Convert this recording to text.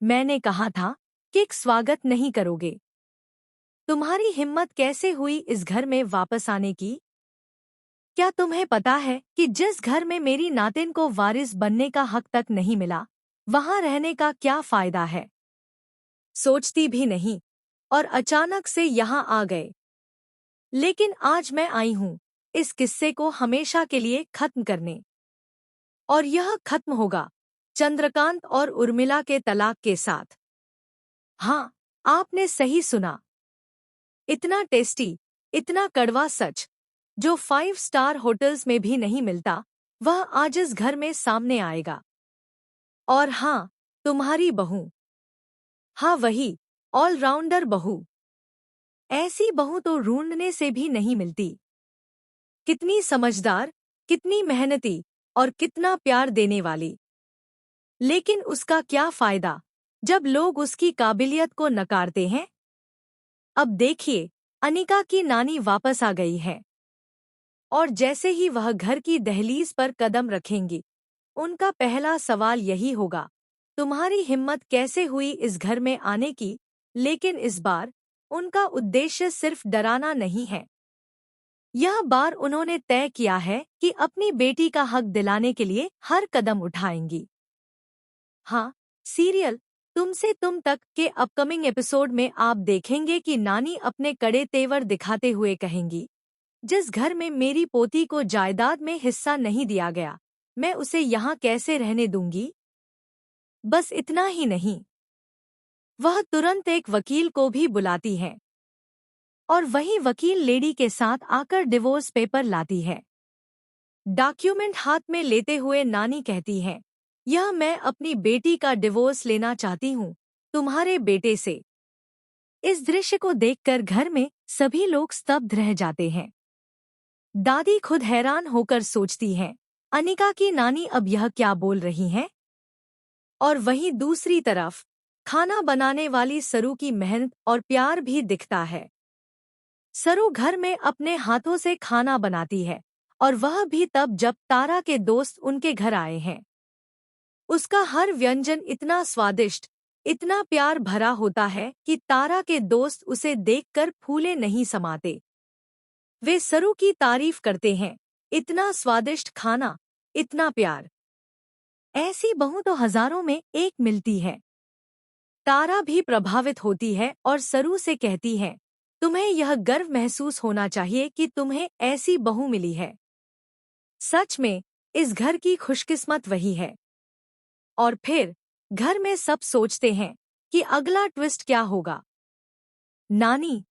मैंने कहा था कि स्वागत नहीं करोगे। तुम्हारी हिम्मत कैसे हुई इस घर में वापस आने की? क्या तुम्हें पता है कि जिस घर में मेरी नातिन को वारिस बनने का हक तक नहीं मिला, वहां रहने का क्या फायदा है? सोचती भी नहीं और अचानक से यहाँ आ गए। लेकिन आज मैं आई हूँ इस किस्से को हमेशा के लिए खत्म करने। और यह खत्म होगा चंद्रकांत और उर्मिला के तलाक के साथ। हाँ, आपने सही सुना। इतना टेस्टी, इतना कड़वा सच, जो 5 स्टार होटल्स में भी नहीं मिलता, वह आज इस घर में सामने आएगा। और हाँ, तुम्हारी बहू। हाँ वही, ऑलराउंडर बहू। ऐसी बहू तो ढूंढने से भी नहीं मिलती। कितनी समझदार, कितनी मेहनती और कितना प्यार देने वाली। लेकिन उसका क्या फायदा जब लोग उसकी काबिलियत को नकारते हैं? अब देखिए, अनिका की नानी वापस आ गई है। और जैसे ही वह घर की दहलीज पर कदम रखेंगी, उनका पहला सवाल यही होगा, तुम्हारी हिम्मत कैसे हुई इस घर में आने की? लेकिन इस बार उनका उद्देश्य सिर्फ डराना नहीं है। यह बार उन्होंने तय किया है कि अपनी बेटी का हक दिलाने के लिए हर कदम उठाएंगी। हाँ, सीरियल तुमसे तुम तक के अपकमिंग एपिसोड में आप देखेंगे कि नानी अपने कड़े तेवर दिखाते हुए कहेंगी, जिस घर में मेरी पोती को जायदाद में हिस्सा नहीं दिया गया, मैं उसे यहाँ कैसे रहने दूंगी? बस इतना ही नहीं, वह तुरंत एक वकील को भी बुलाती है। और वही वकील लेडी के साथ आकर डिवोर्स पेपर लाती है। डॉक्यूमेंट हाथ में लेते हुए नानी कहती है, यह मैं अपनी बेटी का डिवोर्स लेना चाहती हूँ, तुम्हारे बेटे से। इस दृश्य को देखकर घर में सभी लोग स्तब्ध रह जाते हैं। दादी खुद हैरान होकर सोचती हैं, अनिका की नानी अब यह क्या बोल रही हैं? और वहीं दूसरी तरफ खाना बनाने वाली सरू की मेहनत और प्यार भी दिखता है। सरू घर में अपने हाथों से खाना बनाती है, और वह भी तब जब तारा के दोस्त उनके घर आए हैं। उसका हर व्यंजन इतना स्वादिष्ट, इतना प्यार भरा होता है कि तारा के दोस्त उसे देखकर फूले नहीं समाते। वे सरू की तारीफ करते हैं, इतना स्वादिष्ट खाना, इतना प्यार। ऐसी बहू तो हजारों में एक मिलती है। तारा भी प्रभावित होती है और सरू से कहती है, तुम्हें यह गर्व महसूस होना चाहिए कि तुम्हें ऐसी बहू मिली है। सच में इस घर की खुशकिस्मत वही है। और फिर घर में सब सोचते हैं कि अगला ट्विस्ट क्या होगा। नानी